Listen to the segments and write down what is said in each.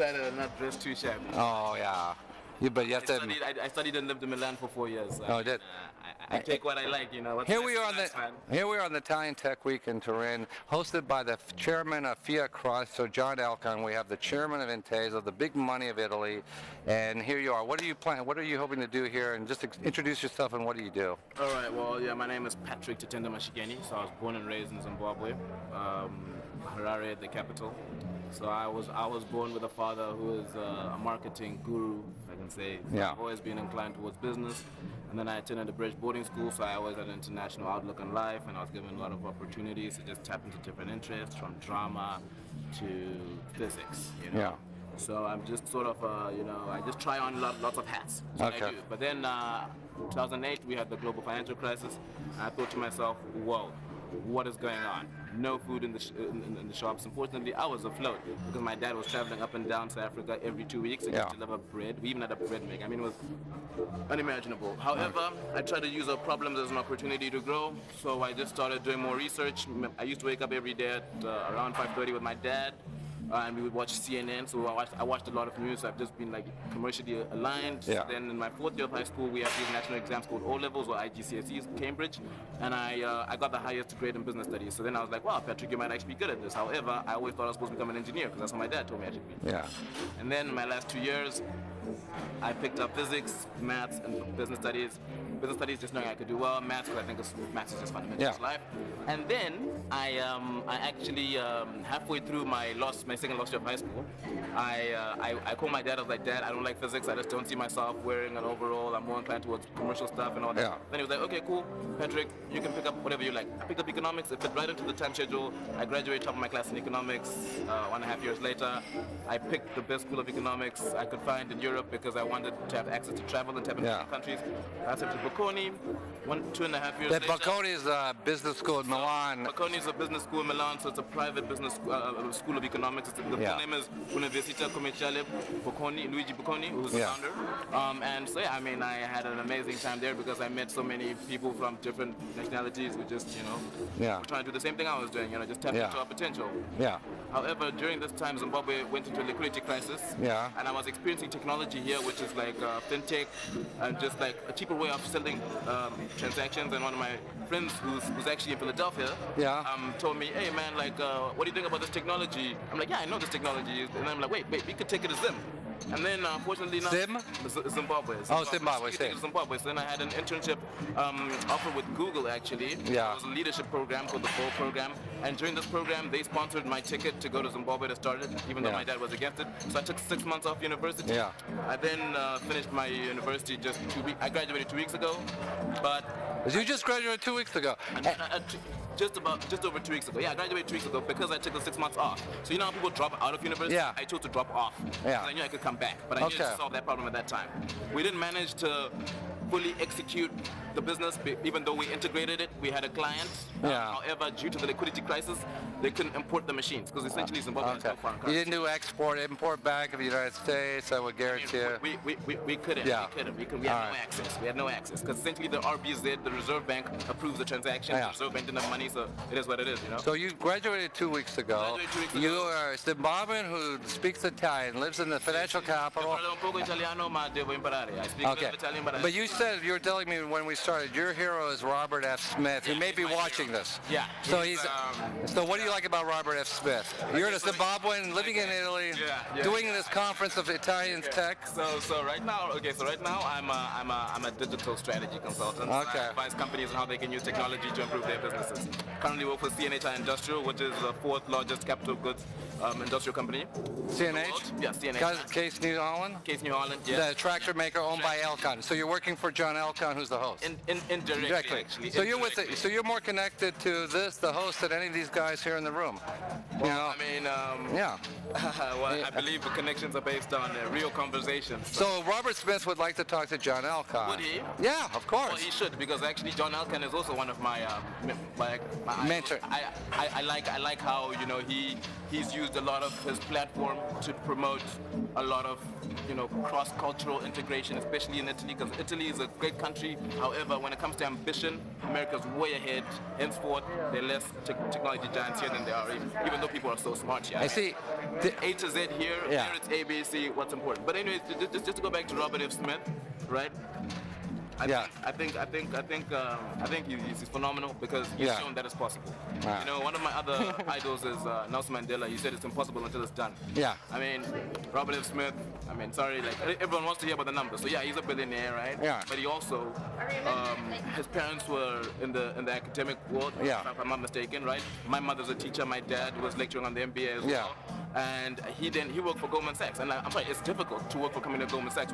try to not dress too shabby. Oh yeah. But you have to. I studied and lived in Milan for 4 years. So Oh, did. I take what I like, you know. What's Here nice we are on is the nice, man. here we are on the Italian Tech Week in Turin, hosted by the chairman of Fiat Cross, so John Elkann. We have the chairman of Intesa, the big money of Italy, and here you are. What are you planning? What are you hoping to do here? And just introduce yourself and what do you do? All right. Well, yeah, my name is Patrick Tatenda Masvikeni. So I was born and raised in Zimbabwe, Harare, the capital. So I was born with a father who is a marketing guru, if I can say. So Yeah. I've always been inclined towards business. And then I attended a British boarding school, so I always had an international outlook on life, and I was given a lot of opportunities to just tap into different interests, from drama to physics, you know. Yeah. So I'm just sort of, you know, I just try on lots of hats. That's what I Okay. do. But then 2008, we had the global financial crisis, and I thought to myself, whoa, what is going on? No food in the shops. Unfortunately, I was afloat because my dad was traveling up and down South Africa every 2 weeks to Yeah. deliver bread. We even had a bread maker. I mean, it was unimaginable. However, I tried to use our problems as an opportunity to grow, so I just started doing more research. I used to wake up every day at around 5:30 with my dad. And we would watch CNN, so I watched a lot of news. So I've just been like commercially aligned. Yeah. Then in my 4th year of high school, we have these national exams called O-levels or IGCSEs, Cambridge, and I got the highest grade in business studies. So then I was like, wow, Patrick, you might actually be good at this. However, I always thought I was supposed to become an engineer because that's what my dad told me I should be. Yeah. And then in my last 2 years, I picked up physics, maths, and business studies. Business studies, just knowing I could do well. Maths, because I think maths is just fundamental to life. And then I actually halfway through my second last year of high school, I called my dad. I was like, Dad, I don't like physics. I just don't see myself wearing an overall. I'm more inclined towards commercial stuff and all that. Yeah. Then he was like, okay, cool, Patrick, you can pick up whatever you like. I picked up economics. It fit right into the time schedule. I graduated top of my class in economics. 1.5 years later, I picked the best school of economics I could find in Europe because I wanted to have access to travel and tap into different countries. I sent to Bocconi. 2.5 years later. Bocconi is a business school in Milan. Bocconi is a business school in Milan, so it's a private business school of economics. The full name is Università Commerciale Bocconi, Luigi Bocconi, who's the founder. And so yeah, I mean, I had an amazing time there because I met so many people from different nationalities who just, you know, were trying to do the same thing I was doing, you know, just tap into our potential. Yeah. However, during this time, Zimbabwe went into a liquidity crisis. Yeah. And I was experiencing technology here, which is like fintech, and just like a cheaper way of selling transactions. And one of my friends who's actually in Philadelphia told me, hey man, like, what do you think about this technology? I'm like, yeah, I know this technology. And then I'm like, wait, we could take it to Zim. And then, unfortunately, Zimbabwe. Oh, Zimbabwe. Zimbabwe. So then I had an internship offer with Google, actually. Yeah. It was a leadership program called the FOL program. And during this program, they sponsored my ticket to go to Zimbabwe to start it, even though my dad was against it. So I took 6 months off university. Yeah. I then finished my university just 2 weeks. I graduated 2 weeks ago, but... You just graduated 2 weeks ago. Just over 2 weeks ago. Yeah, I graduated 2 weeks ago because I took the 6 months off. So you know how people drop out of university? Yeah. I chose to drop off. Yeah. I knew I could come back, but I needed to solve that problem at that time. We didn't manage to fully execute the business, even though we integrated it. We had a client. However, due to the liquidity crisis, they couldn't import the machines because essentially Zimbabwe has no foreign currency. You didn't do import back of the United States, I would guarantee you. We couldn't. Yeah. We had no access. We had no access because essentially the RBZ, the Reserve Bank, approves the transaction. The Reserve Bank didn't have money, so it is what it is, you know. So you graduated 2 weeks ago. You are a Zimbabwean who speaks Italian, lives in the financial capital. I speak a little Italian, but you said, you were telling me when we started, your hero is Robert F. Smith, who may be watching this. Yeah. So so what do you like about Robert F. Smith? You're a Zimbabwean living in Italy, doing this conference of Italian Tech. So right now, I'm a digital strategy consultant. I advise companies on how they can use technology to improve their businesses. Currently work for CNH Industrial, which is the 4th largest capital goods industrial company. CNH? Yeah, CNH. Case New Holland? Case New Holland, yes. The tractor maker owned by Elkann. So you're working for John Elkann, who's the host? Indirectly, actually. So you're more connected to the host than any of these guys here in the room. Well, you know? I mean, well, I believe the connections are based on real conversations. So Robert Smith would like to talk to John Elkann. Would he? Yeah, of course. Well, he should, because actually John Elkann is also one of my mentor. I like how, you know, he's used a lot of his platform to promote a lot of, you know, cross-cultural integration, especially in Italy, because Italy is a great country. However, when it comes to ambition, America's way ahead. Henceforth, they're less technology giants here than they are, even though people are so smart here. I see. A to Z here. Yeah. Here it's A, B, C. What's important? But anyways, just to go back to Robert F. Smith, right? I think he's phenomenal because he's shown that it's possible. You know, one of my other idols is Nelson Mandela. He said it's impossible until it's done. Yeah. I mean, Robert F. Smith. I mean, sorry, like everyone wants to hear about the numbers. So yeah, he's a billionaire, right? Yeah. But he also, his parents were in the academic world. Yeah. If I'm not mistaken, right? My mother's a teacher. My dad was lecturing on the MBA as well. And he worked for Goldman Sachs. And I'm sorry, it's difficult to work for coming to Goldman Sachs.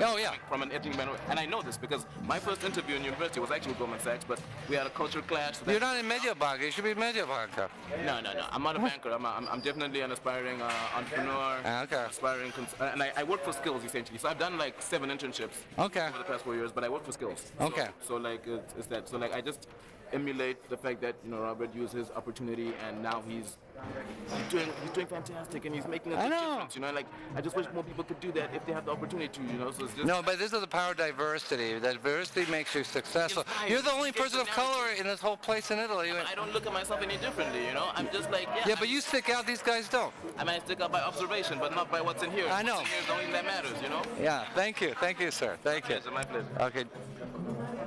From an ethnic minority. And I know this because my first interview in university was actually with Goldman Sachs, but we had a culture clash. So you're not in media banker. You should be media banker. No. I'm not a banker. I'm definitely an aspiring entrepreneur. Aspiring, and I work for skills essentially. So I've done like 7 internships over the past 4 years, but I work for skills. So like it's that. So like I just emulate the fact that Robert used his opportunity and now he's doing fantastic and he's making a big difference. Like I just wish more people could do that if they have the opportunity to. So it's just no, but this is the power of diversity. Diversity makes you successful. You're the only person of color in this whole place in Italy. I don't look at myself any differently. I'm just like but you stick out. These guys don't. I mean, I stick out by observation, but not by what's in here. I know. What's in here is the only thing that matters. Yeah. Thank you, sir. Thank you. It's my pleasure. Okay.